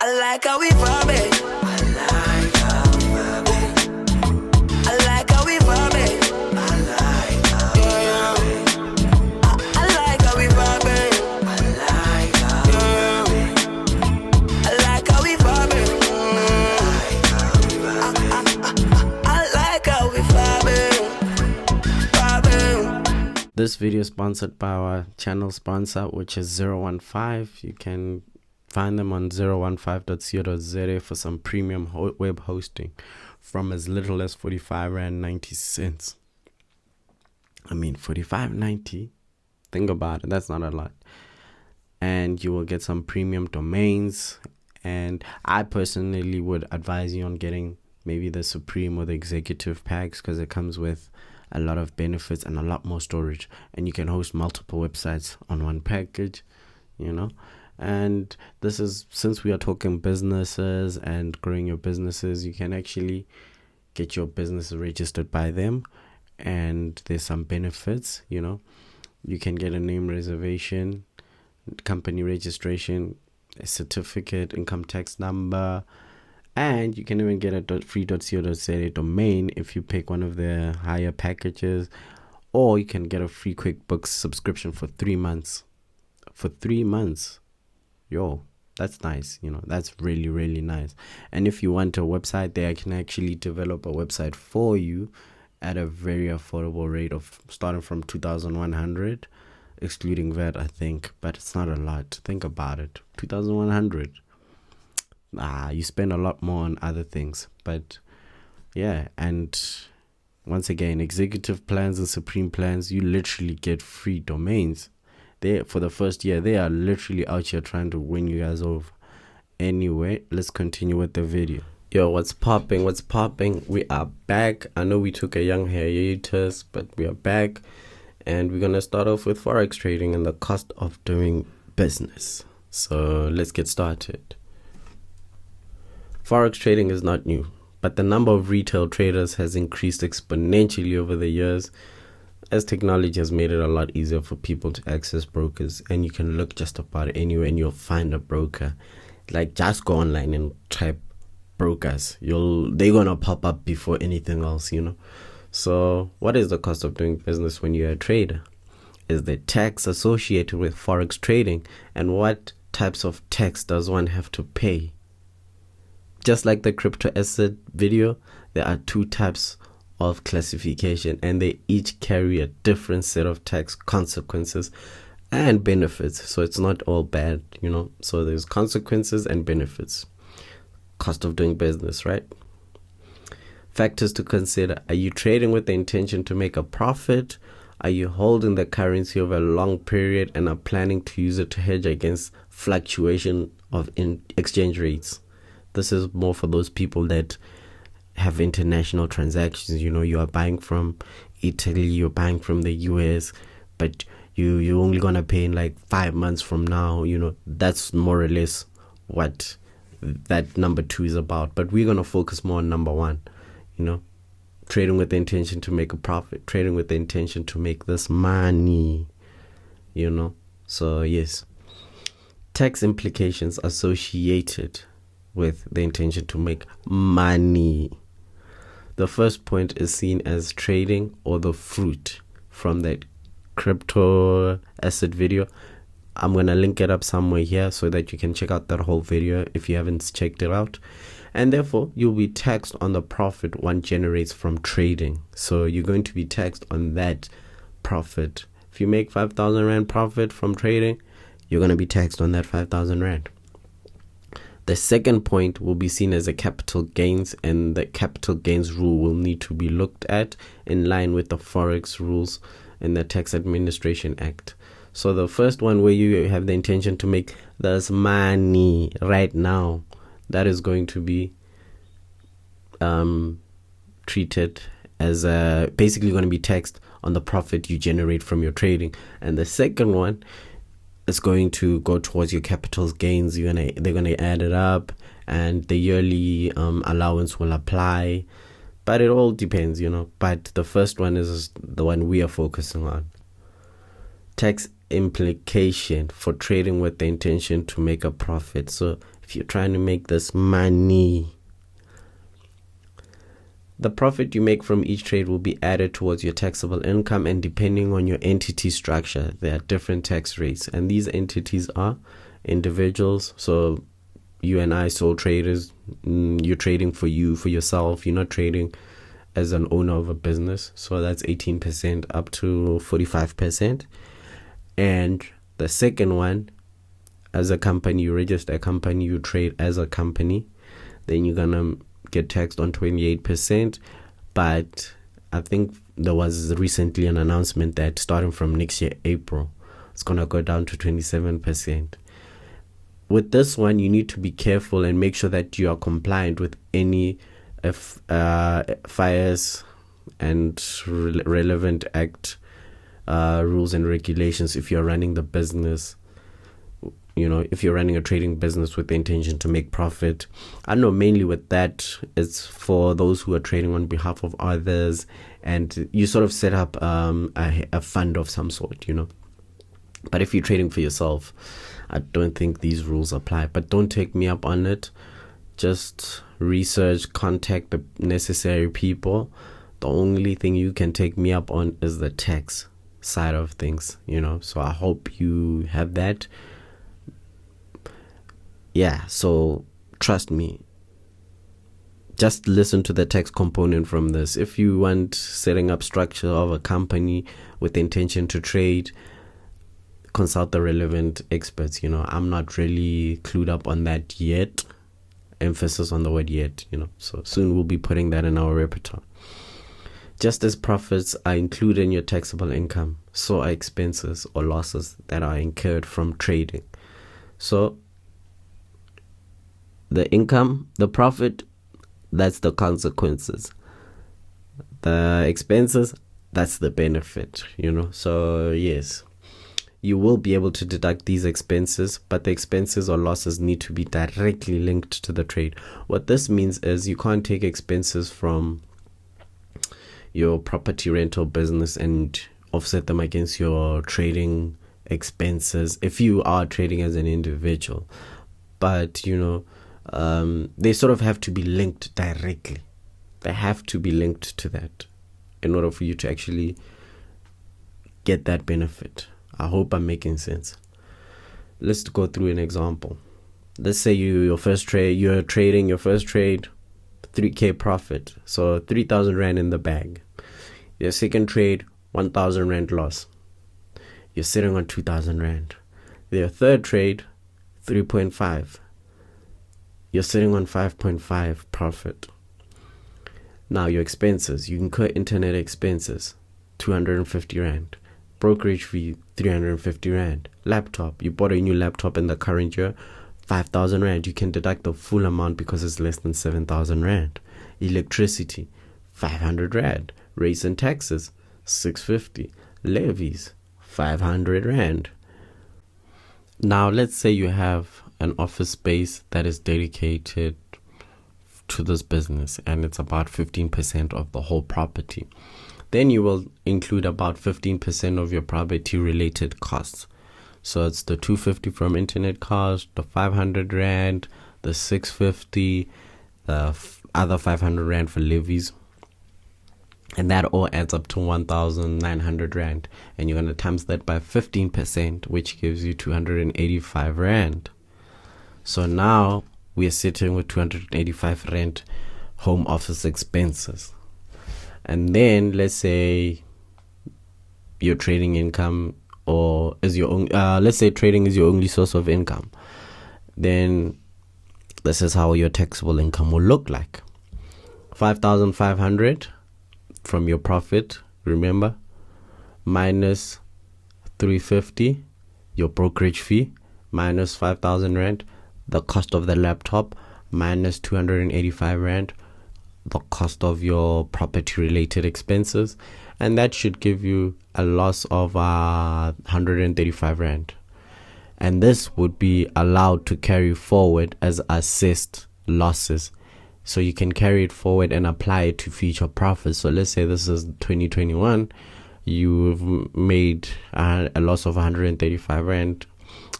I like how we vibing. I like how we vibing. I like how we vibing. I like how we vibing. I like how we vibing. I like how we vibing. I like how we vibing. I like how we vibing. This video is sponsored by our channel sponsor, which is 015. You can find them on 015.co.za for some premium web hosting from as little as 45 Rand 90 cents. I mean, 45.90. Think about it. That's not a lot. And you will get some premium domains. And I personally would advise you on getting maybe the Supreme or the Executive packs, because it comes with a lot of benefits and a lot more storage. And you can host multiple websites on one package, you know. And this is, since we are talking businesses and growing your businesses, you can actually get your business registered by them. And there's some benefits, you know. You can get a name reservation, company registration, a certificate, income tax number, and you can even get a free.co.za domain if you pick one of the higher packages, or you can get a free QuickBooks subscription for 3 months. For 3 months. Yo, that's nice. You know, that's really, really nice. And if you want a website, they can actually develop a website for you at a very affordable rate of starting from 2,100, excluding VAT, I think. But it's not a lot. Think about it. 2,100. You spend a lot more on other things. But yeah, and once again, executive plans and supreme plans, you literally get free domains. They, for the first year, they are literally out here trying to win you guys over. Anyway, let's continue with the video. Yo, what's popping? What's popping? We are back. I know we took a young hiatus, but we are back. And we're going to start off with Forex trading and the cost of doing business. So let's get started. Forex trading is not new, but the number of retail traders has increased exponentially over the years, as technology has made it a lot easier for people to access brokers. And you can look just about anywhere and you'll find a broker. Like, just go online and type brokers. They're gonna pop up before anything else, you know. So what is the cost of doing business when you're a trader? Is the tax associated with Forex trading, and what types of tax does one have to pay? Just like the crypto asset video, there are 2 types of classification, and they each carry a different set of tax consequences and benefits. So it's not all bad, you know. So there's consequences and benefits. Cost of doing business, right? Factors to consider. Are you trading with the intention to make a profit? Are you holding the currency over a long period and are planning to use it to hedge against fluctuation of exchange rates? This is more for those people that have international transactions. You know, you are buying from Italy, you're buying from the US, but you're only gonna pay in like 5 months from now. You know, that's more or less what that number 2 is about. But we're gonna focus more on number 1. You know, trading with the intention to make a profit, trading with the intention to make this money. You know, so yes, tax implications associated with the intention to make money. The first point is seen as trading, or the fruit from that crypto asset video. I'm going to link it up somewhere here so that you can check out that whole video if you haven't checked it out. And therefore, you'll be taxed on the profit one generates from trading. So you're going to be taxed on that profit. If you make 5,000 Rand profit from trading, you're going to be taxed on that 5,000 Rand. The second point will be seen as a capital gains, and the capital gains rule will need to be looked at in line with the Forex rules in the Tax Administration Act. So the first one, where you have the intention to make this money right now, that is going to be treated as basically going to be taxed on the profit you generate from your trading. And the second one, it's going to go towards your capital gains. They're gonna add it up, and the yearly allowance will apply. But it all depends, you know. But the first one is the one we are focusing on. Tax implication for trading with the intention to make a profit. So if you're trying to make this money. The profit you make from each trade will be added towards your taxable income, and depending on your entity structure, there are different tax rates. And these entities are individuals. So you and I, sole traders, you're trading for yourself. You're not trading as an owner of a business. So that's 18% up to 45%. And the second one, as a company, you register a company, you trade as a company, then you're going to get taxed on 28%. But I think there was recently an announcement that starting from next year, April, it's going to go down to 27%. With this one, you need to be careful and make sure that you are compliant with any FIRS and relevant act rules and regulations if you're running the business. If you're running a trading business with the intention to make profit. I know mainly with that, it's for those who are trading on behalf of others, and you sort of set up a fund of some sort, But if you're trading for yourself, I don't think these rules apply. But don't take me up on it. Just research, contact the necessary people. The only thing you can take me up on is the tax side of things, So I hope you have that. Yeah, so trust me, just listen to the tax component from this. If you want setting up structure of a company with the intention to trade, consult the relevant experts. I'm not really clued up on that yet. Emphasis on the word yet, So soon we'll be putting that in our repertoire. Just as profits are included in your taxable income, so are expenses or losses that are incurred from trading. So the income, the profit, that's the consequences. The expenses, that's the benefit, So yes, you will be able to deduct these expenses, but the expenses or losses need to be directly linked to the trade. What this means is you can't take expenses from your property rental business and offset them against your trading expenses if you are trading as an individual. But, they sort of have to be linked directly. They have to be linked to that in order for you to actually get that benefit. I hope I'm making sense. Let's go through an example. Let's say you're trading your first trade, 3K profit. So 3,000 Rand in the bag. Your second trade, 1,000 Rand loss. You're sitting on 2,000 Rand. Your third trade, 3.5. You're sitting on 5.5 profit. Now your expenses, you incur internet expenses, 250 Rand. Brokerage fee, 350 Rand. Laptop, you bought a new laptop in the current year, 5,000 Rand. You can deduct the full amount because it's less than 7,000 Rand. Electricity, 500 Rand. Rates and taxes, 650. Levies, 500 Rand. Now let's say you have an office space that is dedicated to this business and it's about 15% of the whole property. Then you will include about 15% of your property related costs. So it's the 250 from internet cost, the 500 Rand, the 650, the other 500 Rand for levies. And that all adds up to 1,900 Rand. And you're going to times that by 15%, which gives you 285 Rand. So now we are sitting with 285 Rand home office expenses. And then let's say your trading income is your own, let's say trading is your only source of income. Then this is how your taxable income will look like. 5,500 from your profit, remember, minus 350, your brokerage fee, minus 5,000 Rand, the cost of the laptop, minus 285 Rand, the cost of your property related expenses, and that should give you a loss of 135 Rand. And this would be allowed to carry forward as assessed losses. So you can carry it forward and apply it to future profits. So let's say this is 2021, you've made a loss of 135 Rand,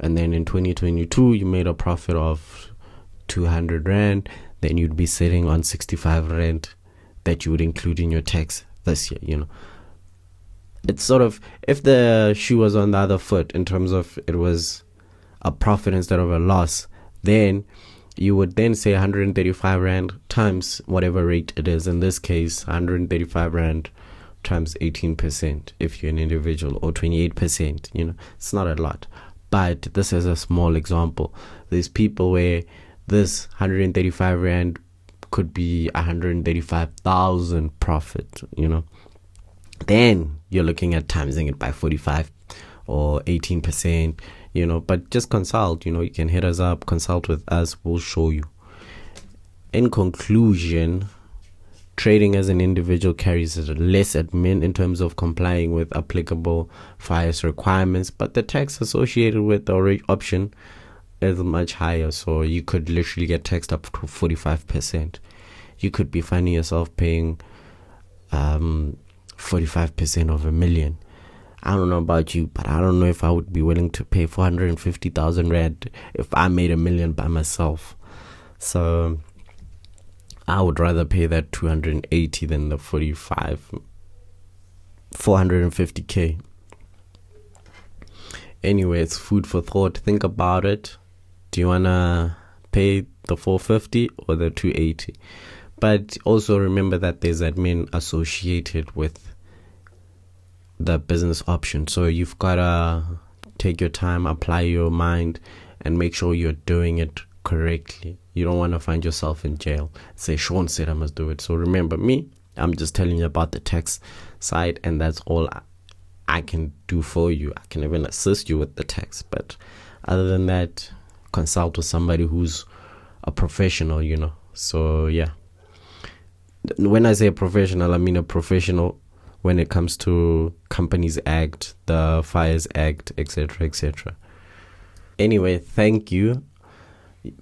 and then in 2022 you made a profit of 200 rand, then you'd be sitting on 65 rand that you would include in your tax this year. It's sort of, if the shoe was on the other foot in terms of it was a profit instead of a loss, then you would then say 135 rand times whatever rate it is. In this case, 135 rand times 18% if you're an individual, or 28%. It's not a lot, but this is a small example. There's people where this 135 rand could be 135,000 profit. Then you're looking at timesing it by 45 or 18%. But just consult. You can hit us up, consult with us, we'll show you. In conclusion, trading as an individual carries less admin in terms of complying with applicable FIRES requirements, but the tax associated with the option is much higher. So you could literally get taxed up to 45%. You could be finding yourself paying 45% of $1 million. I don't know about you, but I don't know if I would be willing to pay 450,000 rand if I made $1 million by myself. So I would rather pay that 280 than the 450k. Anyway, it's food for thought. Think about it. Do you wanna pay the 450 or the 280? But also remember that there's admin associated with the business option. So you've gotta take your time, apply your mind, and make sure you're doing it correctly. You don't want to find yourself in jail. Say, Sean said I must do it. So remember me, I'm just telling you about the tax side, and that's all I can do for you. I can even assist you with the tax. But other than that, consult with somebody who's a professional, So yeah. When I say a professional, I mean a professional when it comes to Companies Act, the FIRES Act, etc., etc. Anyway, thank you.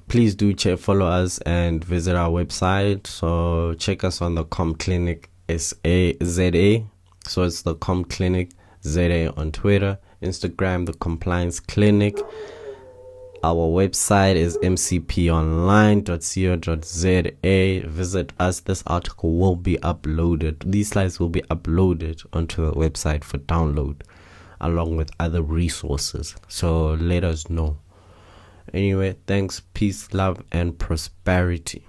Please do follow us and visit our website. So check us on the ComClinic ZA. So it's the ComClinic ZA on Twitter, Instagram, the Compliance Clinic. Our website is mcponline.co.za. Visit us. This article will be uploaded. These slides will be uploaded onto the website for download, along with other resources. So let us know. Anyway, thanks, peace, love, and prosperity.